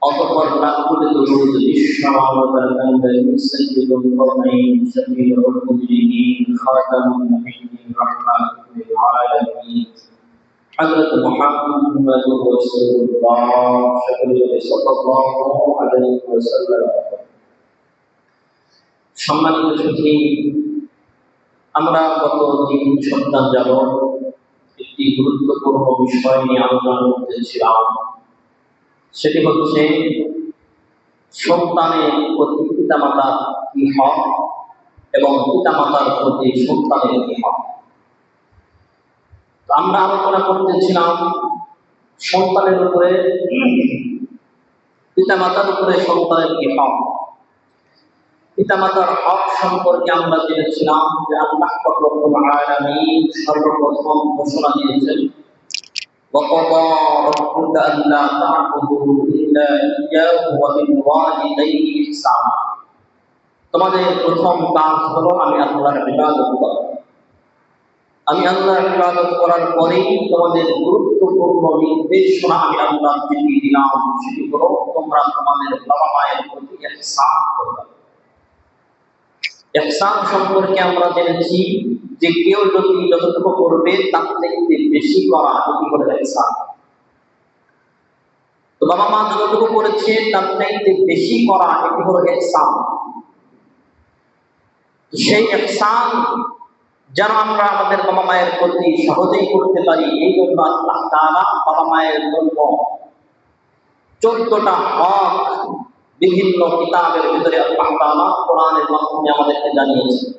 অতঃপর লাখুল দুরূদ বিশ্বমানবতার সাইয়্যিদুল কওমাইন শফিউল মুজরিমিন খাতামুন নবিয়্যিন রাহমাতুল লিল আলামিন হযরত মুহাম্মদুর রাসূলুল্লাহ সাল্লাল্লাহু আলাইহি ওয়াসাল্লাম। সম্মানিত সুধী, আমরা গত 3 সপ্তাহ যাবত একটি গুরুত্বপূর্ণ বিষয় নিয়ে আলোচনা করতেছিলাম। সেটি হচ্ছে সন্তানের প্রতি পিতামাতার কি হক এবং পিতামাতার প্রতি সন্তানের কি হক। আমরা আলোচনা করতেছিলাম সন্তানের উপরে পিতামাতার উপরে সন্তানের কি হক। পিতামাতার হক সম্পর্কে আমরা জেনেছিলাম যে আল্লাহ রব্বুল আলামিন সর্বপ্রথম ঘোষণা দিয়েছেন, وَقَضَى رَبُّكَ أَلَّا تَعْبُدُوا إِلَّا إِيَّاهُ وَبِالْوَالِدَيْنِ إِحْسَانًا। তোমাদের প্রথম কাজ হলো আমি আল্লাহর ইবাদত করা। আমি আল্লাহর ইবাদত করার পরেই তোমাদের গুরুত্বপূর্ণ নির্দেশনা আমি আল্লাহ দিয়ে দিলাম, সেটি হলো তোমরা তোমাদের বাবা মায়ের প্রতি ইহসান করবে। ইহসান সম্পর্কে আমরা জেনেছি যে কেউ যদি যতটুকু করবে তার থেকে বেশি করা, এটি হলো ইহসান। তো বাবা মা যতটুকু করেছে তার থেকে বেশি করা, এটি হলো ইহসান। সেই ইহসান যেন আমরা আমাদের বাবা মায়ের প্রতি সহজেই করতে পারি, এই জন্য আল্লাহ তাআলা বাবা মায়ের জন্য 14টা হক বিভিন্ন কিতাবের ভিতরে আল্লাহ তাআলা কোরআনের মাধ্যমে আমাদেরকে জানিয়েছেন।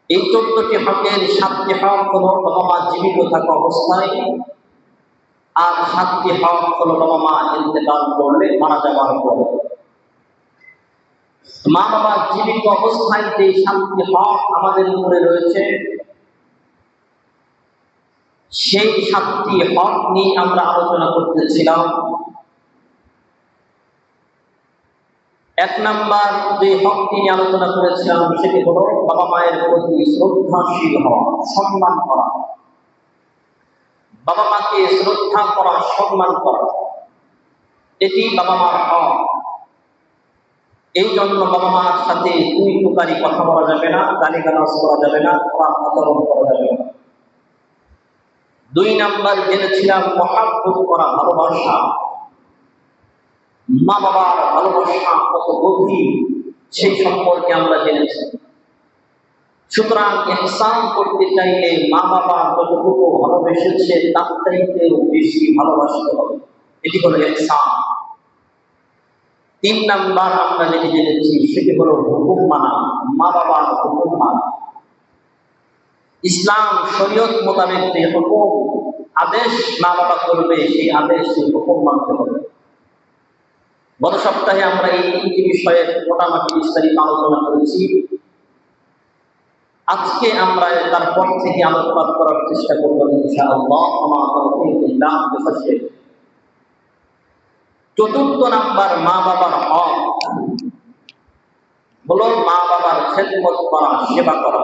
এই 14টি হকের 7টি হক হলো বাবা মা জীবিত থাকা অবস্থায়, আর 7টি হক হলো বাবা মা ইন্তেকাল করলে, মারা যাওয়ার পরে। মা বাবা জীবিত অবস্থায় যে 7টি হক আমাদের উপরে রয়েছে, সেই 7টি হক নিয়ে আমরা আলোচনা করতেছিলাম। 1 নাম্বার যে হকটি নিয়ে আলোচনা করেছিলাম সেটি হলো বাবা মায়ের প্রতি শ্রদ্ধাশীল হওয়া, সম্মান করা। বাবা মাকে শ্রদ্ধা করা, সম্মান করা, এটি বাবা মার হক। এই জন্য বাবা মার সাথে দুই প্রকারই কথা বলা যাবে না, গালিগালাজ করা যাবে না, খারাপ আচরণ করা যাবে না। 2 নাম্বার জেনেছিলাম মহাব্বত করা, ভালোবাসা। মা বাবার ভালোবাসা কত গভীর সেই সম্পর্কে আমরা জেনেছি। সুতরাং ইহসান করতে চাইলে মা বাবা যতটুকু ভালোবেসেছে তার চাইতেও বেশি ভালোবাসতে হবে, এটি হলো ইহসান। 3 নাম্বার আমরা যেটি জেনেছি সেটি হলো হুকুম মানা, মা বাবার হুকুম মানা। ইসলাম শরীয়ত মোতাবেক যে হুকুম আদেশ মা বাবা করবে, সেই আদেশ হুকুম মানতে হবে। গত সপ্তাহে আমরা এই 3টি বিষয়ে মোটামুটি বিস্তারিত আলোচনা করেছি। আজকে আমরা তারপর থেকে আলোকপাত করার চেষ্টা করব ইনশাআল্লাহ। আমা তাওফীক ইল্লা বিল্লাহ। 4 নাম্বার মা বাবার হক হলো মা বাবার খেদমত করা, সেবা করা।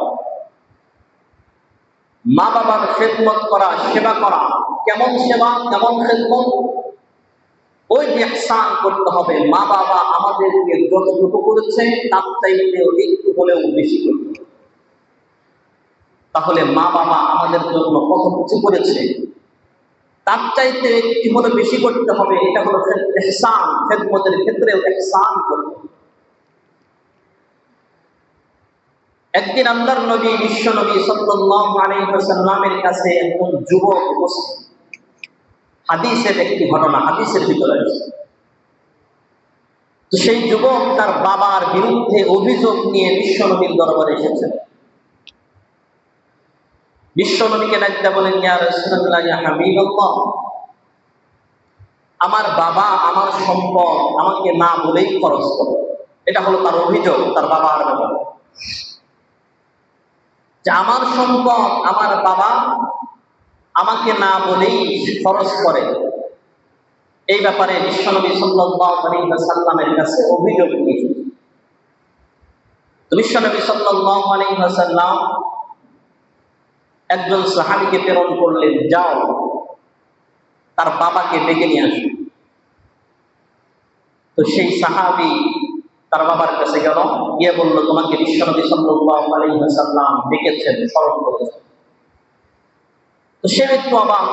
মা বাবার খেদমত করা, সেবা করা। কেমন সেবা, কেমন খেদমত? ওই ইহসান করতে হবে, মা বাবা আমাদেরকে যতটুকু করেছে তার চাইতেও একটু হলেও বেশি করতে হবে। তাহলে মা বাবা আমাদের জন্য কত কিছু করেছে, তার চাইতে একটু হলে বেশি করতে হবে। এটা হলো ইহসান, খেদমতের ক্ষেত্রেও ইহসান করতে হবে। একদিন আল্লাহর নবী, বিশ্ব নবী সাল্লাল্লাহু আলাইহি ওয়াসাল্লামের কাছে একজন যুবক উপস্থিত। হাদিসের একটি ঘটনা, হাদিসের ভিতরে আছে। তো সেই যুবক তার বাবার বিরুদ্ধে অভিযোগ নিয়ে বিশ্ব নবীর দরবারে এসেছেন। বিশ্ব নবীকে ডাকতে বলেন, ইয়া রাসূলুল্লাহ, ইয়া হাবিবাল্লাহ, আমার বাবা আমার সম্পদ আমাকে না বলেই খরচ করে। এটা হলো তার অভিযোগ তার বাবার ব্যাপারে, যে আমার সম্পদ আমার বাবা আমাকে না বলেই খরচ করে। এই ব্যাপারে বিশ্বনবী সাল্লাল্লাহু আলাইহি ওয়াসাল্লামের কাছে অভিযোগ নিয়েছেন। তো বিশ্বনবী সাল্লাল্লাহু আলাইহি ওয়াসাল্লাম একজন সাহাবীকে প্রেরণ করলেন, যাও তার বাবাকে ডেকে নিয়ে আসো। তো সেই সাহাবী তার বাবার কাছে গেল, গিয়ে বলল, তোমাকে বিশ্বনবী সাল্লাল্লাহু আলাইহি ওয়াসাল্লাম ডেকেছেন, স্মরণ করেছেন। তো সে একটু অবাক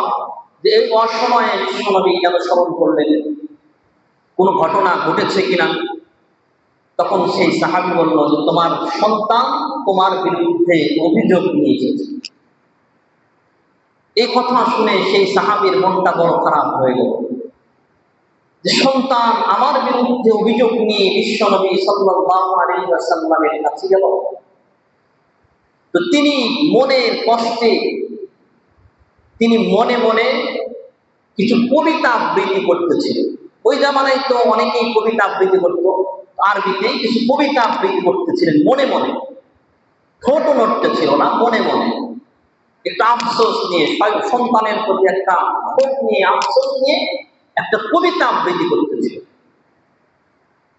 যে এই অসময়ে বিশ্বনবী কেন স্মরণ করলেন, কোনো ঘটনা ঘটেছে কিনা। তখন সেই সাহাবী বলল যে তোমার সন্তান তোমার বিরুদ্ধে অভিযোগ নিয়ে এসেছে। এই কথা শুনে সেই সাহাবীর মনটা বড় খারাপ হয়ে গেল, যে সন্তান আমার বিরুদ্ধে অভিযোগ নিয়ে বিশ্বনবী সাল্লাল্লাহু আলাইহি ওয়াসাল্লামের কাছে গেল। তো তিনি মনের কষ্টে তিনি মনে মনে কিছু কবিতা আবৃত্তি করতেছিলেন। ওই জামানায় তো অনেকেই কবিতা আবৃত্তি করতো, আরবিতে কিছু কবিতা আবৃত্তি করতেছিলেন মনে মনে, ঠোঁট নড়তেছিল না, মনে মনে একটা আফসোস নিয়ে, সন্তানের প্রতি একটা ক্ষোভ নিয়ে, আফসোস নিয়ে একটা কবিতা আবৃত্তি করতেছিল।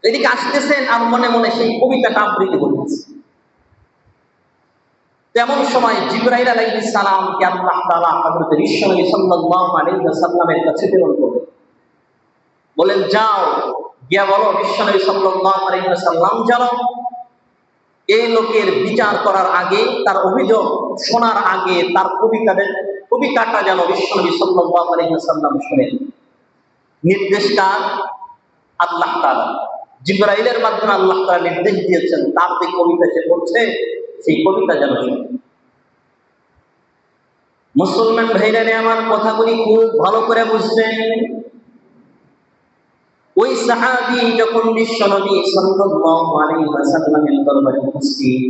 এদিকে আসতেছেন আর মনে মনে সেই কবিতাটা আবৃত্তি করতেছে। তেমন সময় জিবরাইল আলাইহিস সালামকে আল্লাহ তাআলা হযরত বিশ্বনবী সাল্লাল্লাহু আলাইহি ওয়াসাল্লামের কাছে প্রেরণ করলেন। বলেন, যাও গিয়া বলো বিশ্বনবী সাল্লাল্লাহু আলাইহি ওয়াসাল্লাম যেন এই লোকের বিচার করার আগে, তার অভিযোগ শোনার আগে তার কবিতাটা যেন বিশ্বনবী সাল্লাল্লাহু আলাইহি ওয়াসাল্লাম শুনেন। নির্দেশটা আল্লাহ তাআলা, জিবরাইলের মাধ্যমে আল্লাহ তাআলা নির্দেশ দিয়েছেন, তার যে কবিতা সে পড়ছে সেই কবিতা যেন শুনে। মুসলমান ভাইরা আমার কথাগুলি খুব ভালো করে বুঝবেন। ওই সাহাবী যখন বিশ্বনবী সাল্লাল্লাহু আলাইহি ওয়াসাল্লামের দরবারে উপস্থিত,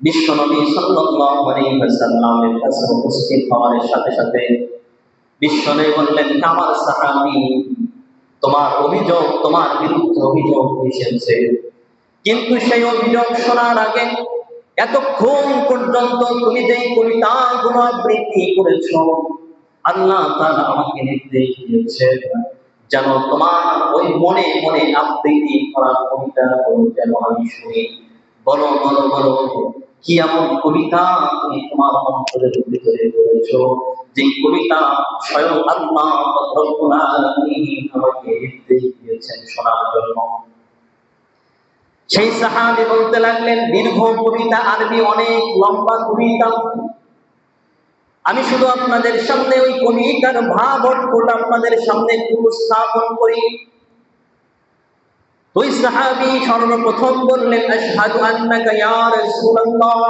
বিশ্বনবী সাল্লাল্লাহু আলাইহি ওয়াসাল্লামের কাছে উপস্থিত হওয়ার সাথে সাথে বিশ্বনবী বললেন, আমার সাহাবী, তোমার অভিযোগ, তোমার বিরুদ্ধে অভিযোগ এসেছে, কিন্তু সেই অভিযোগ শোনার আগে এতক্ষণ পর্যন্ত তুমি যেই কবিতাগুলো আবৃত্তি করেছ, আল্লাহ তাআলা আমাকে নির্দেশ দিয়েছেন যেন তোমার ওই মনে মনে আবৃত্তি করা কবিতা যেন আমি শুনি। বলো বলো বলো, কি এমন কবিতা তুমি তোমার অন্তরের ভিতরে করেছো, যে কবিতা স্বয়ং আল্লাহ রব্বুল আলামিন আমাকে নির্দেশ দিয়েছেন শোনার জন্য। সেই সাহাবী বলতে লাগলেন, দীর্ঘ কবিতা, আরবি অনেক লম্বা কবিতা, আমি শুধু আপনাদের সামনে ওই কবিতার ভাব অর্থটা আপনাদের সামনে উপস্থাপন করি। ওই সাহাবী সর্বপ্রথম বললেন, আশহাদু আন্নাকা ইয়া রাসূলুল্লাহ,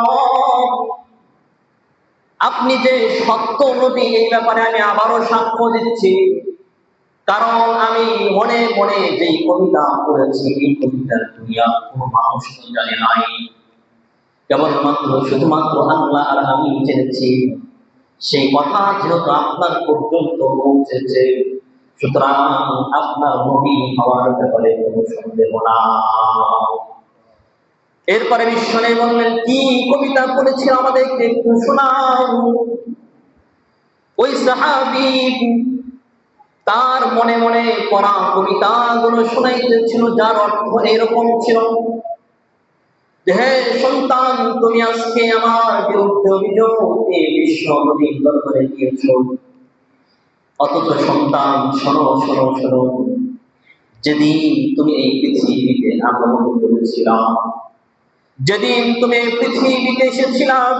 আপনি যে সত্য নবী এই ব্যাপারে আমি আবারও সাক্ষ্য দিচ্ছি, কারণ আমি মনে মনে যেই কবিতা পড়েছি এই কবিতার দুনিয়া কোনো মানুষ তো জানে নাই, কেবলমাত্র শুধুমাত্র আল্লাহ আর আমি জেনেছি। সেই কথা যেহেতু আপনার পর্যন্ত পৌঁছেছে, সুতরাং আপনার নবী হওয়ার ব্যাপারে কোনো সন্দেহ না। এরপরে বিশ্বনবী বললেন, কি কবিতা পড়েছিল আমাদেরকে একটু শোনাও। ওই সাহাবী তার মনে মনে পড়া কবিতাগুলো শোনাইতেছিল, যার অর্থ এরকম ছিল যে, হে সন্তান, তুমি আজকে আমার বিরুদ্ধে অভিযোগ নিয়ে বিশ্ব নবীর দরবারে গিয়েছ, অথচ সন্তান শোনো শোনো শোনো, যেদিন তুমি এই পৃথিবীতে আগমন করেছিলাম, যেদিন তুমি এই পৃথিবীতে এসেছিলাম,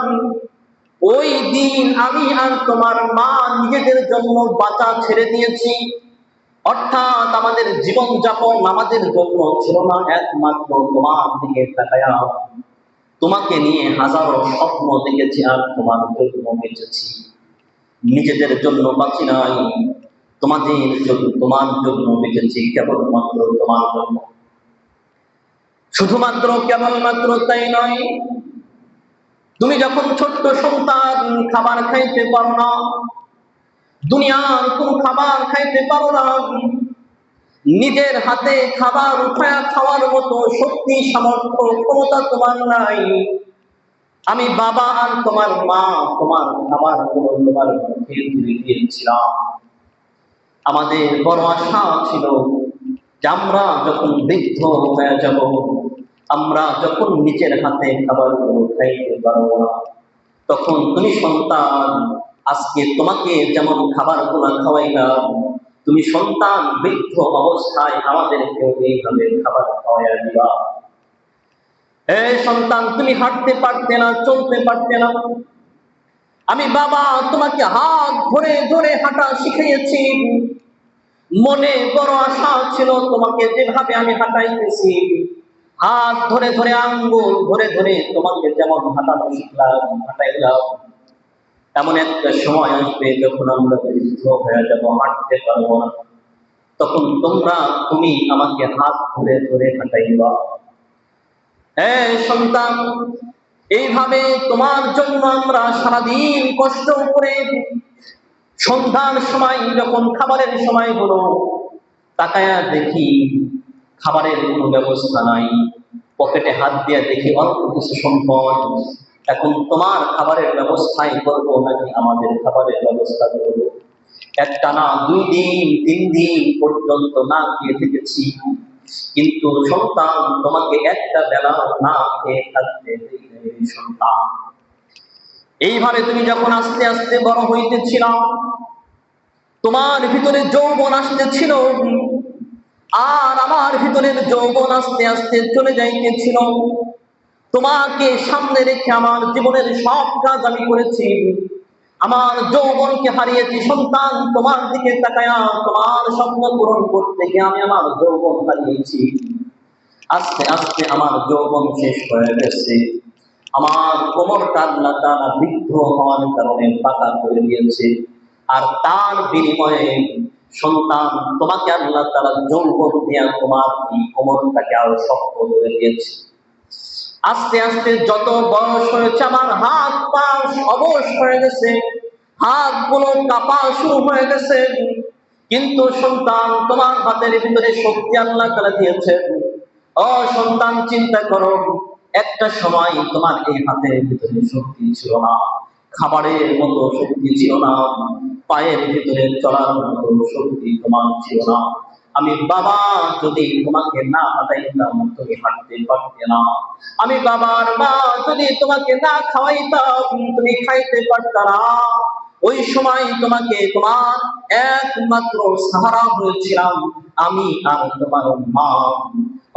ওই দিন আমি আর তোমার মা নিজেদের জন্য বাঁচা ছেড়ে দিয়েছি। অর্থাৎ আমাদের জীবন যাপন আমাদের জন্য ছিল না একমাত্র তোমার দিকে তাকায়া, তোমাকে নিয়ে হাজারো স্বপ্ন দেখেছি আর তোমার জন্য বেঁচেছি। নিজেদের জন্য বাঁচি নাই, তোমাদের জন্য, তোমার জন্য বেঁচেছি, কেবলমাত্র তোমার জন্য। শুধুমাত্র কেবলমাত্র তাই নয়, তুমি যখন ছোট্ট সন্তান, খাবার খাইতে পারো না, দুনিয়ার কোন খাবার খাইতে পারো না, নিজের হাতে খাবার উঠায়া খাওয়ার মতো শক্তি, সামর্থ্য, ক্ষমতা তোমার নাই, আমি বাবা আর তোমার মা তোমার খাবার গুলো তোমার মুখে তুলে দিয়েছিলাম। আমাদের বড় আশা ছিল যে আমরা যখন বৃদ্ধ হয়ে যাব, আমরা যখন নিজের হাতে খাবার গুলো খাইতে পারবো না, তখন তুমি সন্তান আজকে তোমাকে যেমন খাবার গুলো খাওয়াইলাম, তুমি সন্তান বৃদ্ধ অবস্থায় আমাদেরকে এইভাবে খাবার খাওয়াইয়া দিবা। এই সন্তান, তুমি হাঁটতে পারতে না, চলতে পারতে না, আমি বাবা তোমাকে হাত ধরে ধরে হাঁটা শিখিয়েছি। মনে বড় আশা ছিল তোমাকে যেভাবে আমি হাঁটাইতেছি, হাত ধরে ধরে আঙ্গুল ধরে ধরে তোমাকে যেমন হাঁটানো শিখলাম, হাঁটাইলাম, এমন একটা সময় আসবে যখন আমরা বৃদ্ধ হয়ে যাবো, হাঁটতে পারবো না, তখন তুমি আমাকে হাত ধরে ধরে হাঁটাইবা। হ্যাঁ সন্তান, এইভাবে তোমার জন্য আমরা সারাদিন কষ্ট করে সন্ধ্যার সময় যখন খাবারের সময় হলো, তাকায়া দেখি খাবারের কোনো ব্যবস্থা নাই, পকেটে হাত দিয়ে দেখি অল্প কিছু সম্পদ। এখন তোমার খাবারের ব্যবস্থাই করবো নাকি আমাদের খাবারের ব্যবস্থা করবো? একটানা 2 দিন 3 দিন পর্যন্ত না খেয়ে থেকেছি, কিন্তু সন্তান তোমাকে একটা বেলা না খেয়ে থাকতে দেই সন্তান। এইভাবে তুমি যখন আস্তে আস্তে বড় হইতেছিল, তোমার ভিতরে যৌবন আসতেছিল, আর আমার ভিতরের যৌবন আস্তে আস্তে চলে যাইতেছিল। তোমাকে সামনে রেখে আমার জীবনের সব কাজ আমি করেছি, আমার যৌবনকে হারিয়েছি সন্তান। তোমার দিকে তাকায়া তোমার স্বপ্ন পূরণ করতে গিয়ে আমি আমার যৌবন হারিয়েছি। আস্তে আস্তে আমার যৌবন শেষ হয়ে গেছে, আমার কোমরটা আল্লাহ তাআলা বৃদ্ধ হওয়ার কারণে পাকা করে দিয়েছে। আর তার বিনিময়ে সন্তান তোমাকে আল্লাহ তাআলা যৌবন দিয়ে তোমার এই কোমরটাকে আরো শক্ত করে দিয়েছে। আস্তে আস্তে যত বয়স হয়েছে, আমার হাত পা অবশ হয়ে গেছে, হাতগুলো কাঁপা শুরু হয়ে গেছে, কিন্তু সন্তান তোমার হাতের ভিতরে শক্তি আল্লাহ তাআলা দিয়েছেন। ও সন্তান, চিন্তা করো, একটা সময় তোমার এই হাতের ভিতরে শক্তি ছিল না, খাবারের মতো শক্তি ছিল না, পায়ের ভিতরে চলার মতো শক্তি তোমার ছিল না। আমি বাবা যদি তোমাকে না হাঁটাইতাম তুমি হাঁটতে পারতে না। আমি বাবার মা যদি তোমাকে না খাওয়াইতাম তুমি খাইতে পারত না। ওই সময় তোমাকে তোমার একমাত্র সাহারা হয়েছিলাম আমি আর তোমার মা।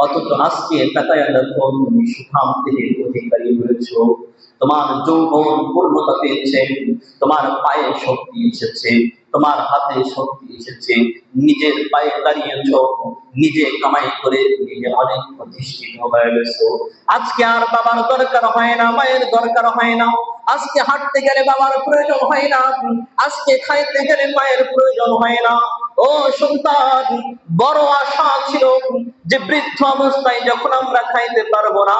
অথচ আজকে তাকায়া দেখো, তুমি সুখান্তির অধিকারী হয়েছ, তোমার যৌবন পূর্ণতা পেয়েছে, তোমার পায়ে শক্তি এসেছে, তোমার হাতে শক্তি এসেছে, নিজের পায়ে দাঁড়িয়েছ, নিজে কামাই করে নিজে অনেক প্রতিষ্ঠিত হয়ে গেছো। আজকে আর বাবার দরকার হয় না, মায়ের দরকার হয় না। আজকে হাঁটতে গেলে বাবার প্রয়োজন হয় না, আজকে খাইতে গেলে মায়ের প্রয়োজন হয় না। ও সন্তান, বড় আশা ছিল যে বৃদ্ধ অবস্থায় যখন আমরা খাইতে পারবো না,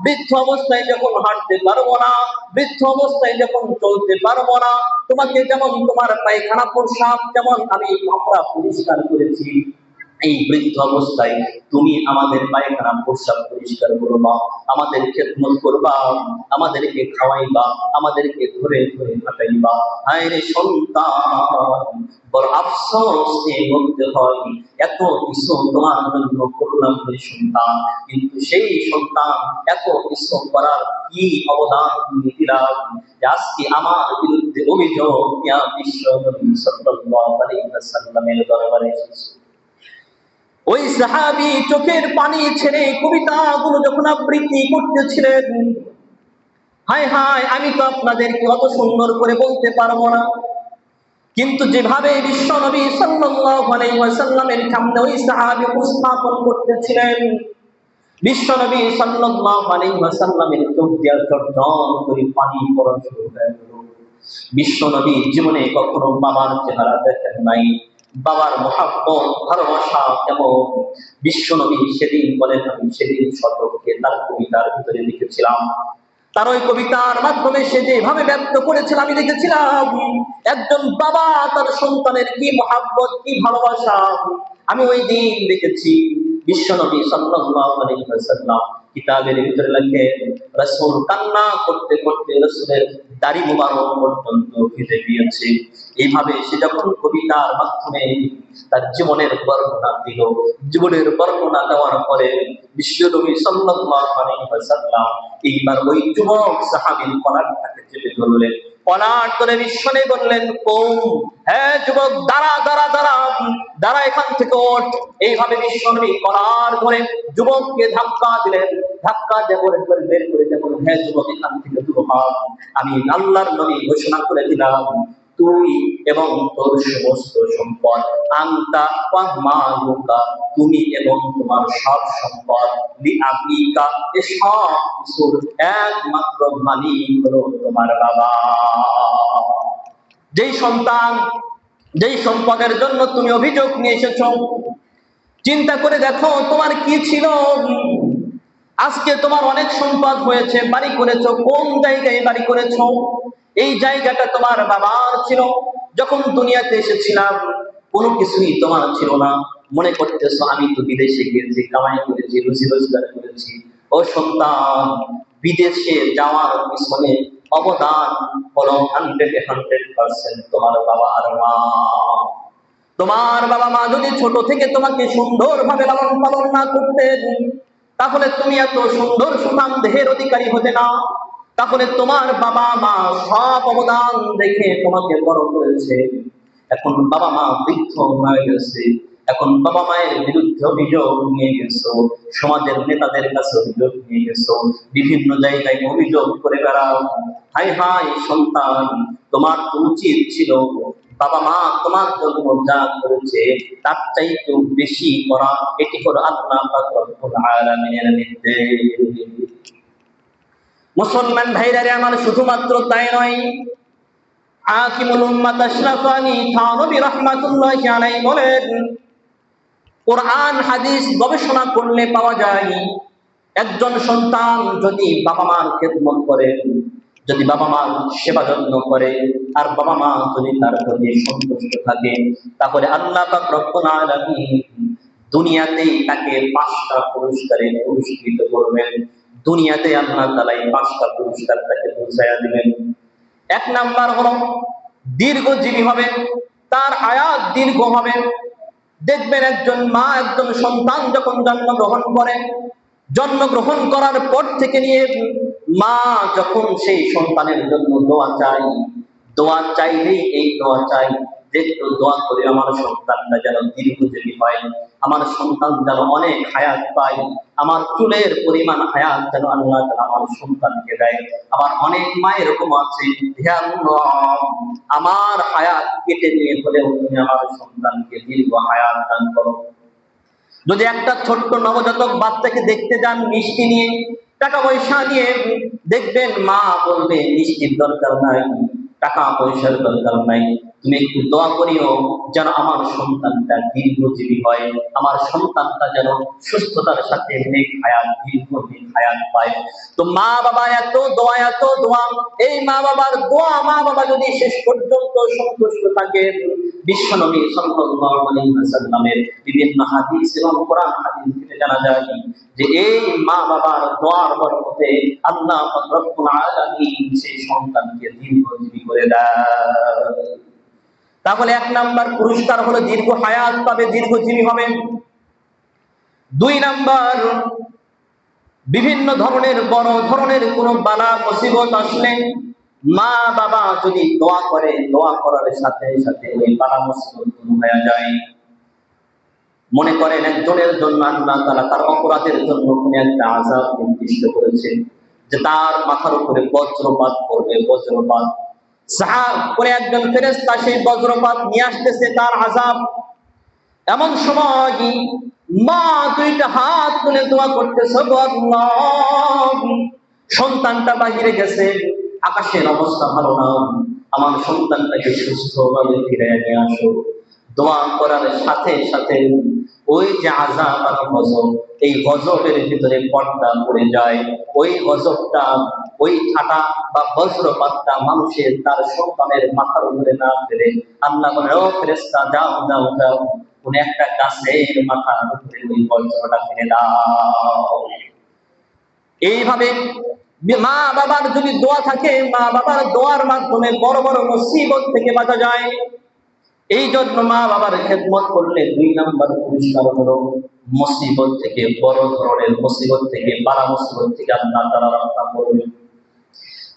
বৃদ্ধ অবস্থায় যখন হাঁটতে পারবো না, বৃদ্ধ অবস্থায় যখন চলতে পারবো না, তোমাকে যেমন তোমার পায়খানা প্রস্রাব যেমন আমরা পরিষ্কার করেছি, এই বৃদ্ধ অবস্থায় তুমি আমাদের পায়খানা প্রস্রাব পরিষ্কার করবা, আমাদের খেদমত করবা, আমাদেরকে খাওয়াইবা, আমাদেরকে ধরে ধরে হাঁটাইবা। হায় রে সন্তান, বড় আফসোস নিয়ে বলতে হয়, এত কিছু তোমার জন্য করলাম রে সন্তান, কিন্তু সেই সন্তান এত কিছু করার কি অবদান তুমি দিলাম যে আজকে আমার বিরুদ্ধে অভিযোগ ইয়া বিশ্ব নবী সাল্লাল্লাহু আলাইহি ওয়াসাল্লামের দরবারে এসেছে। ওই সাহাবী চোখের পানি ছেড়ে কবিতাগুলো যখন আবৃত্তি করতেছিলেন, হায় হায়, আমি তো আপনাদেরকে অত সুন্দর করে বলতে পারবো না, কিন্তু যেভাবে বিশ্ব নবী সাল্লাল্লাহু আলাইহি ওয়াসাল্লামের সামনে ওই সাহাবী উপস্থাপন করতেছিলেন, বিশ্ব নবী সাল্লাল্লাহু আলাইহি ওয়াসাল্লামের চোখ দিয়ে ঝরঝর করে পানি পড়া শুরু হয়ে গেল। বিশ্ব নবী জীবনে কখনো বাবার চেহারা দেখেন নাই, বাবার মহাব্বত ভালোবাসা কেমন বিশ্ব নবী সেদিন বলেন, আমি সেদিন শতককে তার কবিতার ভিতরে লিখেছিলাম। তার ওই কবিতার মাধ্যমে সে যেভাবে ব্যক্ত করেছিল আমি দেখেছিলাম একজন বাবা তার সন্তানের কি মহাব্বত, কি ভালোবাসা আমি ওই দিন দেখেছি। বিশ্ব নবী সাল্লাল্লাহু আলাইহি ওয়াসাল্লাম কিতাবের ভিতরে লেখে, রাসূল কান্না করতে করতে রাসূলের দাড়ি মুবারক পর্যন্ত ভিজে গিয়েছে। এইভাবে সে যখন কবিতার মাধ্যমে তার জীবনের বর্ণনা দিল, জীবনের বর্ণনা দেওয়ার পরে বিশ্ব নবী সাল্লাল্লাহু আলাইহি ওয়াসাল্লাম এইবার ওই যুবক সাহাবীর কলারটাকে চেপে ধরলেন, পলাট করে বিশ্বনে বললেন, কৌম, হ্যাঁ যুবক, দাঁড়া দাঁড়া দাঁড়া দাঁড়া, এখান থেকে ওঠ। এইভাবে বিশ্বনবী কলার ধরে যুবককে ধাক্কা দিলেন। ধাক্কা দিয়ে বের করে দেবেন, হ্যাঁ যুবক, এখান থেকে দূর হ। আমি আল্লাহর নবী ঘোষণা করে দিলাম, তুই এবং তোর সমস্ত সম্পদ, আনতা ওয়া মালুকা, তুমি এবং তোমার সব সম্পদ, লিআবিকা, এ সব কিছুর একমাত্র মালিক হলো তোমার বাবা। যেই সন্তান, যেই সম্পদের জন্য তুমি অভিযোগ নিয়ে এসেছো, চিন্তা করে দেখো তোমার কি ছিল। আজকে তোমার অনেক সম্পদ হয়েছে, বাড়ি করেছো, কোন জায়গায় বাড়ি করেছো? এই জায়গাটা তোমার বাবার ছিল। যখন দুনিয়াতে এসেছিলাম কোনো কিছুই তোমার ছিল না, মনে করতেছো আমি তো বিদেশে গিয়েছি, কামাই করেছি, রুজি রোজগার করেছি। ও সন্তান, বিদেশে যাওয়ার পিছনে অবদান হলো 100% তোমার বাবা আর মা। তোমার বাবা মা যদি ছোট থেকে তোমাকে সুন্দরভাবে লালন পালন না করতেন, তাহলে তুমি এত সুন্দর সুঠাম দেহের অধিকারী হতে না। তাহলে তোমার বাবা মা সব অবদান দেখে তোমাকে বড় করেছে। এখন বাবা মা বৃদ্ধ হয়ে গেছে, এখন বাবা মায়ের বিরুদ্ধে অভিযোগ নিয়ে গেছো, সমাজের নেতাদের কাছে অভিযোগ নিয়ে গেছো, বিভিন্ন জায়গায় অভিযোগ করে বেড়াও। হাই হাই সন্তান, তোমার তো উচিত ছিল বাবা মা তোমার জন্য যা করেছে তার চাইতেও বেশি করা। এটি হলো আল্লাহ পাক রব্বুল আলামিনের নির্দেশ। মুসলমান ভাইরা রে আমার, শুধুমাত্র তাই নয়, হাকিমুল উম্মাত আশরাফ আলী থানভী রাহমাতুল্লাহি আলাইহি বলেন, কোরআন হাদিস গবেষণা করলে পাওয়া যায়, একজন সন্তান যদি বাবা মার খেদমত করে, যদি বাবা মার সেবা যত্ন করে, আর বাবা মা যদি তার প্রতি সন্তুষ্ট থাকে, তাহলে আল্লাহ পাক রব্বুল আলামিন দুনিয়াতেই তাকে 5টা পুরস্কারে পুরস্কৃত করবেন। দুনিয়াতে আল্লাহ তাআলা এই 5টা পুরস্কার তাকে পৌঁছায়া দিবেন। 1 নাম্বার হলো দীর্ঘজীবী হবে, তার হায়াত দীর্ঘ হবে। দেখবেন একজন মা, একজন সন্তান যখন জন্মগ্রহণ করে, জন্মগ্রহণ করার পর থেকে নিয়ে মা যখন সেই সন্তানের জন্য দোয়া চাই, দোয়া চাইলেই এই দোয়া চাই যে একটু দোয়া করে আমার সন্তানটা যেন দীর্ঘজীবী হয়, আমার সন্তান যেন অনেক হায়াত পায়, আমার চুলের পরিমাণ হায়াত যেন আল্লাহ তাআলা আমার সন্তানকে দেয়। আবার অনেক মা এরকম আছে, হে আল্লাহ, আমার হায়াত কেটে নিয়ে হলেও তুমি আমার সন্তানকে দীর্ঘ হায়াত দান করো। যদি একটা ছোট্ট নবজাতক বাচ্চাকে দেখতে যান মিষ্টি নিয়ে, টাকা পয়সা নিয়ে, দেখবেন মা বলবে মিষ্টির দরকার নাই, টাকা পয়সার দরকার নাই, তুমি একটু দোয়া করিও যেন আমার সন্তানটা দীর্ঘজীবী হয়, আমার সন্তানটা যেন সুস্থতার সাথে নেক হায়াত, দীর্ঘদিন হায়াত পায়। তো মা বাবা এত দোয়া, এত দোয়া, এই মা বাবার দোয়া মা বাবা যদি শেষ পর্যন্ত সন্তুষ্ট থাকে, বিশ্বনবী সাল্লাল্লাহু আলাইহি ওয়াসাল্লামের বিভিন্ন হাদিস এবং কোরআন হাদিস থেকে জানা যায় যে এই মা বাবার দোয়ার বরকতে আল্লাহ পাক রব্বুল আলামিন সেই সন্তানকে দীর্ঘজীবী করে দেয়। তাহলে 1 নাম্বার পুরস্কার হলো দীর্ঘ হায়াত পাবে, দীর্ঘজীবী হবে। 2 নাম্বার, বিভিন্ন ধরনের বড় ধরনের কোন বালা মুসিবত আসলে মা বাবা যদি দোয়া করে, দোয়া করার সাথে সাথে ওই বালা মুসিবত দূর হয়ে যায়। মনে করেন একজনের জন্য আল্লাহ তাআলা তার অপরাধের জন্য কোন একটা আযাব নির্দিষ্ট করেছেন যে তার মাথার উপরে বজ্রপাত পড়বে, বজ্রপাত। সাহাব করে একজন ফেরেশতা সেই বজ্রপাত নিয়ে আসতেছে, তার আযাব। এমন সময় মা 2টা হাত তুলে দোয়া করতেছে, আল্লাহ, সন্তানটা বাহিরে গেছে, আকাশের অবস্থা ভালো না, আমার সন্তানটাকে সুস্থভাবে ফিরে নিয়ে আসো। দোয়া করার সাথে সাথে ওই যে আযাব আর গজব, এই গজবের ভিতরে পর্দা পড়ে যায়। ওই গজবটা, ওই ঠাটা বা বজ্রপাতটা মানুষের তার সন্তানের মাথার উপরে না ফেলে আল্লাহ বলে, ও ফেরেশতা, যাও যাও যাও, কোন একটা গাছের মাথার উপরে ওই বজ্রটা ফেলে দাও। এইভাবে মা বাবার যদি দোয়া থাকে, মা বাবার দোয়ার মাধ্যমে বড় বড় মুসিবত থেকে বাঁচা যায়। এই জন্য মা বাবার খেদমত করলে 2 নাম্বার পুরস্কার হলো মুসিবত থেকে, বড় ধরনের মুসিবত থেকে, বালা মুসিবত থেকে আল্লাহ তাআলা রক্ষা করবেন।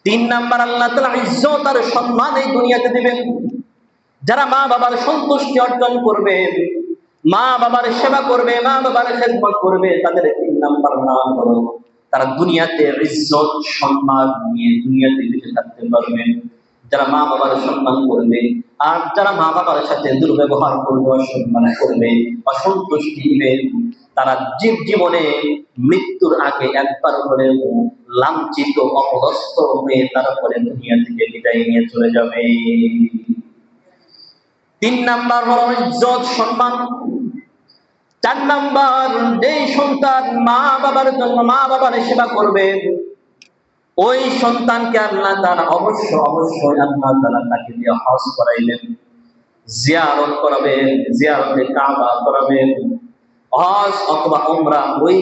তিন নাম্বার, আল্লাহ তাআলা ইজ্জত আর সম্মান এই দুনিয়াতে দিবেন। যারা মা বাবার সন্তুষ্টি অর্জন করবে, মা বাবার সেবা করবে, মা বাবার খেদমত করবে, তাদের তিন নাম্বার নাম হলো তারা দুনিয়াতে ইজ্জত সম্মান নিয়ে দুনিয়াতে বেঁচে থাকতে পারবে। যারা মা বাবার সম্মান করবে আর যারা মা বাবার সাথে দুর্ব্যবহার করবে, অসম্মান করবে, অসন্তুষ্টি দিবে, তারা জীবনে মৃত্যুর আগে একবার হলেও লাঞ্ছিত অপদস্থ হয়ে তারপরে দুনিয়া থেকে বিদায় নিয়ে চলে যাবে। তিন নাম্বার হলো ইজ্জত সম্মান। চার নাম্বার, যেই সন্তান মা বাবার জন্য মা বাবার সেবা করবে, ওই সন্তানকে আল্লাহ তাআলা অবশ্যই আল্লাহ তাআলা তাকে দিয়ে হজ করাইবেন, জিয়ারত করাবেন, জিয়ারতে কাবা করাবেন, হজ অথবা উমরা ওই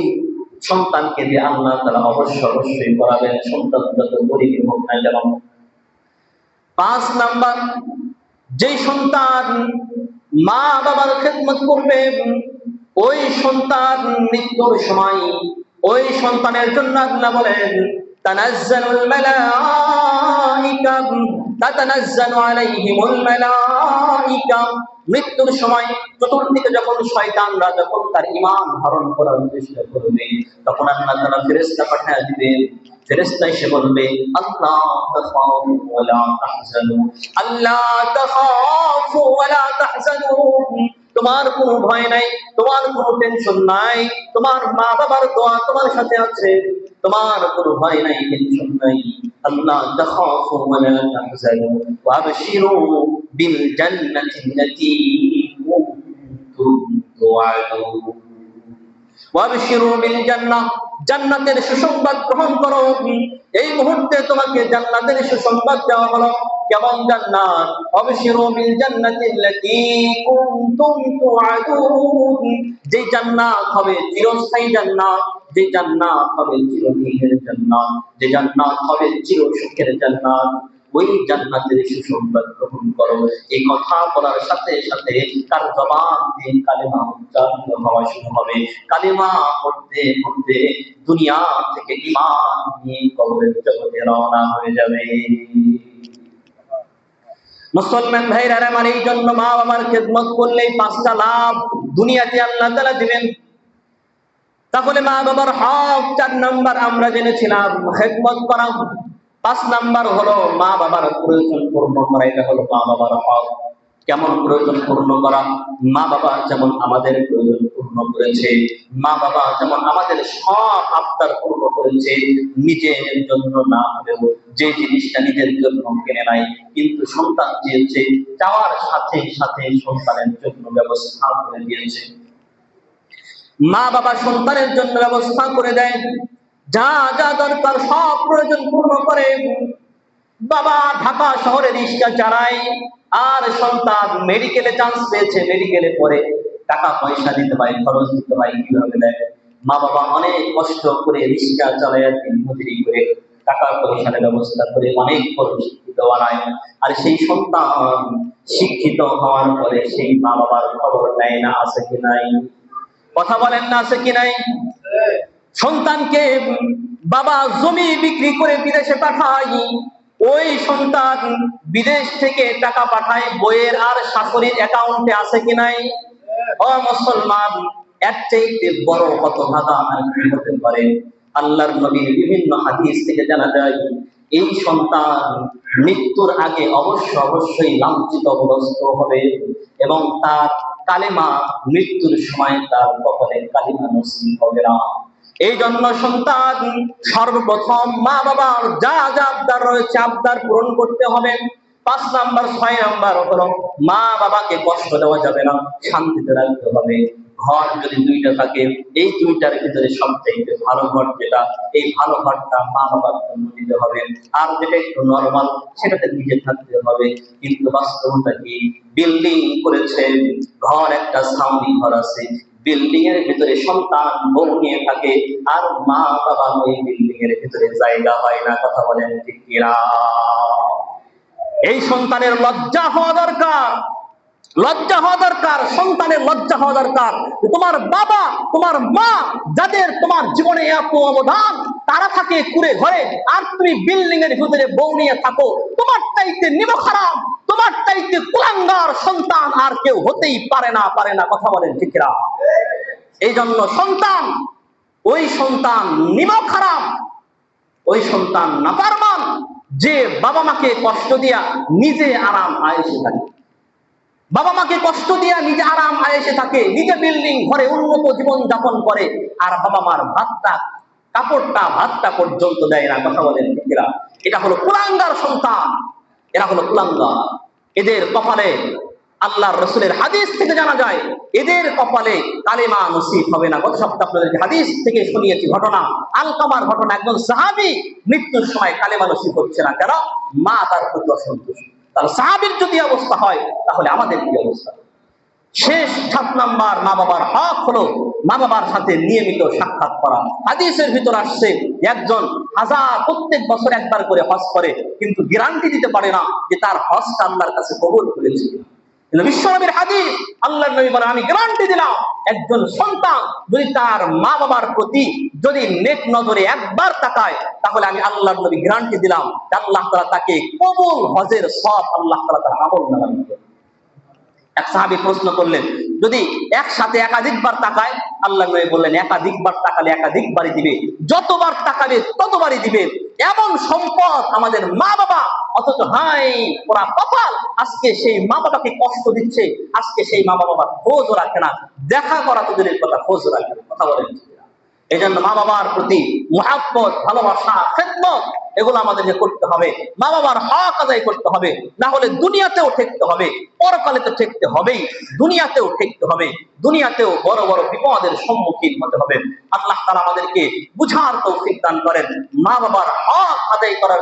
সন্তানকে দিয়ে আল্লাহ তাআলা অবশ্যই করাবেন, সন্তান যত গরীব হোক না কেন। পাঁচ নাম্বার, যেই সন্তান মা বাবার খেদমত করবে, ওই সন্তান মৃত্যুর সময় ওই সন্তানের জন্য আল্লাহ বলেন তানাজ্জালুল মালাইকা তাতানাজ্জালু আলাইহিমুল মালাইকা। মৃত্যুর সময় চতুর্দিকে যখন শয়তানরা যখন তার ঈমান হরণ করার চেষ্টা করবে, তখন আল্লাহ তাআলা ফেরেশতা পাঠিয়ে দিবেন। ফেরেশতা এসে বলবে আল্লাহ তাখাফু ওয়া লা তাহজানু, আল্লাহ তাখাফু ওয়া লা তাহজানু, তোমার কোনো ভয় নাই, তোমার কোনো টেনশন নাই, তোমার মা বাবার দোয়া তোমার সাথে আছে, তোমার কোনো ভয় নাই, টেনশন নাই। আল্লাহ তাখাফু ওয়া লা তাহজানু ওয়া আবশিরু বিল জান্নাতি আল্লাতী কুনতুম তুআদুন ওয়াবশিরু বিল জান্নাহ, জান্নাতের সুসংবাদ গ্রহণ করো। এই মুহূর্তে তোমাকে জান্নাতের সুসংবাদ দেওয়া হলো। কেমন জান্নাত? ওয়াবশিরু বিল জান্নাতি আল্লাতী কুনতুম তুআদুন, যে জান্নাত হবে চিরস্থায়ী জান্নাত, যে জান্নাত হবে চিরদিনের জান্নাত, যে জান্নাত হবে চিরসুখের জান্নাত, ওই জান্নাতের সুসংবাদ গ্রহণ করো। এই কথা বলার সাথে সাথে তার জবান দিয়ে কালেমা উচ্চারিত হওয়া শুরু হবে। কালেমা পড়তে পড়তে দুনিয়া থেকে ঈমান নিয়ে কবরের জগতে রওনা হয়ে যাবে। মুসলমান ভাইরা আমার, এই জন্য মা বাবার খেদমত করলে পাঁচটা লাভ দুনিয়াতে আল্লাহ তাআলা দিবেন। তাহলে মা বাবার হক চার নাম্বার আমরা জেনেছিলাম, খেদমত করা। পাঁচ নাম্বার হলো মা বাবার প্রয়োজন পূর্ণ করা। এটা হলো মা বাবার হক। কেমন প্রয়োজন পূর্ণ করা? মা বাবা যেমন আমাদের প্রয়োজন পূর্ণ করেছে, মা বাবা যেমন আমাদের সব আবদার পূর্ণ করেছে, নিজের জন্য না হলেও যে জিনিসটা নিজের জন্য কেনে নাই কিন্তু সন্তান চেয়েছে, চাওয়ার সাথে সাথে সন্তানের জন্য ব্যবস্থা করে দিয়েছে। মা বাবা সন্তানের জন্য ব্যবস্থা করে দেয়, যা যা দরকার সব প্রয়োজন পূর্ণ করে। বাবা ঢাকা শহরে রিক্সা চালায় আর সন্তান মেডিকেলে চান্স পেয়েছে, মেডিকেলে পড়ে, টাকা পয়সা দিতে পারে, খরচ দিতে পারে, কিভাবে দেয়? মা বাবা অনেক কষ্ট করে রিক্সা চালায়, মজুরি করে টাকা পয়সার ব্যবস্থা করে অনেক বড় শিক্ষিত বানায়। আর সেই সন্তান শিক্ষিত হওয়ার পরে সেই মা বাবার খবর নেয় না, আছে কি নাই? কথা বলেন না, আছে কি নাই? সন্তানকে বাবা জমি বিক্রি করে বিদেশে পাঠায়, ওই সন্তান বিদেশ থেকে টাকা পাঠায় বইয়ের আর শাশুড়ির অ্যাকাউন্টে, আছে কি নাই? ও মুসলমান, এর চাইতে বড় হতভাগা আর কি হতে পারে? আল্লাহর নবীর বিভিন্ন হাদিস থেকে জানা যায় এই সন্তান মৃত্যুর আগে অবশ্যই লাঞ্ছিত অবস্থ হবে এবং তার কালেমা মৃত্যুর সময় তার কপালে কালিমা নসিব হবে না। এই জন্য সন্তান সর্বপ্রথম মা বাবার যা যা আবদার রয়েছে আবদার পূরণ করতে হবে। 5 নাম্বার 6 নাম্বার হলো মা বাবাকে কষ্ট দেওয়া যাবে না, শান্তিতে রাখতে হবে। ঘর যদি দুইটা থাকে, এই দুইটার ভিতরে সবচেয়ে ভালো ঘর যেটা, এই ভালো ঘরটা মা বাবার জন্য দিতে হবে, আর যেটা একটু নরমাল সেটাতে নিজে থাকতে হবে। কিন্তু বাস্তবতা কি? বিল্ডিং করেছে, ঘর একটা ছাউনি ঘর আছে, বিল্ডিং এর ভিতরে সন্তান বউ নিয়ে থাকে আর মা বাবা ওই বিল্ডিং এর ভিতরে জায়গা হয় না। কথা বলেন ঠিক কিনা? এই সন্তানের লজ্জা হওয়া দরকার, লজ্জা হওয়া দরকার, সন্তানের লজ্জা হওয়া দরকার। তোমার বাবা তোমার মা যাদের তোমার জীবনে এত অবদান, তারা থাকে কুড়ে ঘরে, আর তুমি বিল্ডিং এর ভিতরে বউ নিয়ে থাকো। তোমার চাইতে নিমক হারাম, তোমার চাইতে কুলাঙ্গার সন্তান আর কেউ হতেই পারে না, পারে না। কথা বলেন ঠিক না? এই জন্য সন্তান, ওই সন্তান নিমক হারাম, ওই সন্তান নাফরমান, যে বাবা মাকে কষ্ট দিয়া নিজে আরাম আয়েশে থাকে। বাবা মাকে কষ্ট দিয়া নিজে আরাম আয়েশে থাকে, নিজে বিল্ডিং ঘরে উন্নত জীবন যাপন করে, আর বাবা মার ভাতটা, কাপড়টা, ভাতটা পর্যন্ত দেয় না। কথা বলেন ঠিক না? এটা হলো কুলাঙ্গার সন্তান, এরা হলো কুলাঙ্গার। এদের কপালে, আল্লাহর রাসূলের হাদিস থেকে জানা যায়, এদের কপালে কালেমা নসিব হবে না। গত সপ্তাহে আপনাদেরকে হাদিস থেকে শুনিয়েছি ঘটনা, আলকামার ঘটনা। একজন সাহাবী মৃত্যুর সময় কালেমা নসিব হচ্ছে না, কেন? মা তার প্রতি অসন্তুষ্ট। তাহলে সাহাবীর যদি অবস্থা হয়, তাহলে আমাদের কি অবস্থা? শেষ 7 নাম্বার মা বাবার হক হলো মা বাবার সাথে নিয়মিত সাক্ষাৎ করা। হাদিসের ভিতর আসছে, একজন প্রত্যেক বছর একবার করে হজ করে, কিন্তু গ্যারান্টি দিতে পারে না যে তার হজটা আল্লাহর কাছে কবুল হয়েছে। বিশ্বনবীর হাদিস, আল্লাহর নবী বলেন, আমি গ্যারান্টি দিলাম, একজন সন্তান যদি তার মা বাবার প্রতি যদি নেক নজরে একবার তাকায়, তাহলে আমি আল্লাহর নবী গ্যারান্টি দিলাম আল্লাহ তাআলা তাকে কবুল হজের সওয়াব আল্লাহ তাআলা তার আমল নামায় দিবেন। এক সাহাবী প্রশ্ন করলেন, যদি একসাথে একাধিকবার তাকায়? আল্লাহর নবী বললেন, একাধিকবার তাকালে একাধিকবারই দিবে, যতবার তাকাবে ততবারই দিবে। এমন সম্পদ আমাদের মা বাবা, অথচ হাই ওরা কপাল, আজকে সেই মা বাবাকে কষ্ট দিচ্ছে, আজকে সেই মা বাবার খোঁজও রাখে না, দেখা করা তো দূরের কথা, খোঁজ রাখে না। কথা বলেন। এই জন্য মা বাবার প্রতি মুহাব্বত, ভালোবাসা, খেদমত, এগুলো আমাদেরকে করতে হবে। মা বাবার হক আদায় করতে হবে, না হলে দুনিয়াতেও ঠেকতে হবে, পরকালে তো ঠেকতে হবেই, দুনিয়াতেও ঠেকতে হবে, দুনিয়াতেও বড় বড় বিপদের সম্মুখীন হতে হবে। আল্লাহ তাআলা আমাদেরকে বুঝার তৌফিক দান করেন, মা বাবার হক আদায় করার